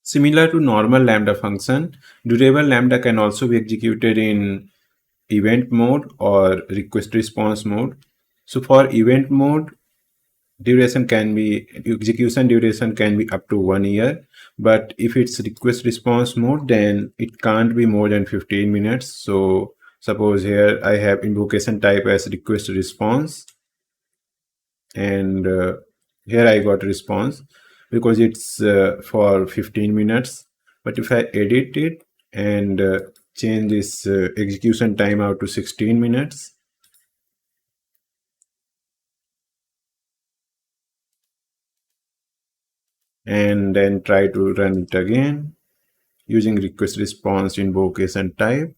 Similar to normal Lambda function, durable Lambda can also be executed in event mode or request response mode. So for event mode, execution duration can be up to 1 year, but if it's request response mode, then it can't be more than 15 minutes. So suppose here I have invocation type as request response, and here I got response because it's for 15 minutes. But if I edit it and change this execution timeout to 16 minutes, and then try to run it again using request response invocation type,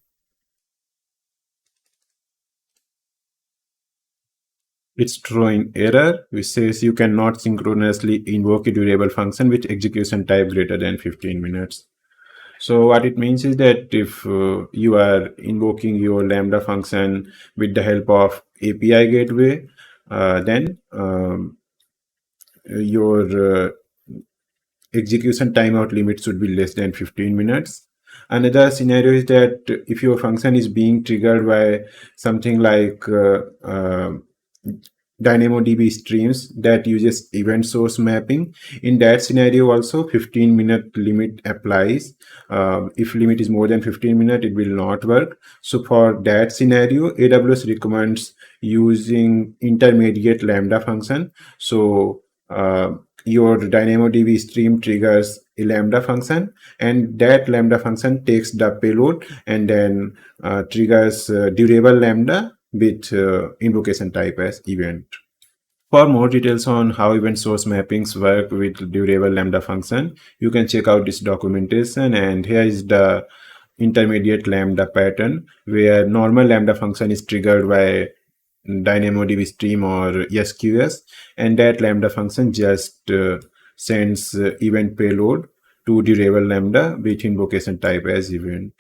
it's throwing error which says you cannot synchronously invoke a durable function with execution type greater than 15 minutes. So what it means is that if you are invoking your Lambda function with the help of API gateway, then your execution timeout limit should be less than 15 minutes. Another scenario is that if your function is being triggered by something like DynamoDB streams that uses event source mapping, in that scenario also 15-minute limit applies. If limit is more than 15 minutes, it will not work. So for that scenario, AWS recommends using intermediate Lambda function. So your DynamoDB stream triggers a Lambda function, and that Lambda function takes the payload and then triggers durable Lambda with invocation type as event. For more details on how event source mappings work with durable Lambda function, you can check out this documentation, and here is the intermediate Lambda pattern where normal Lambda function is triggered by DynamoDB stream or SQS, and that Lambda function just sends event payload to durable Lambda with invocation type as event.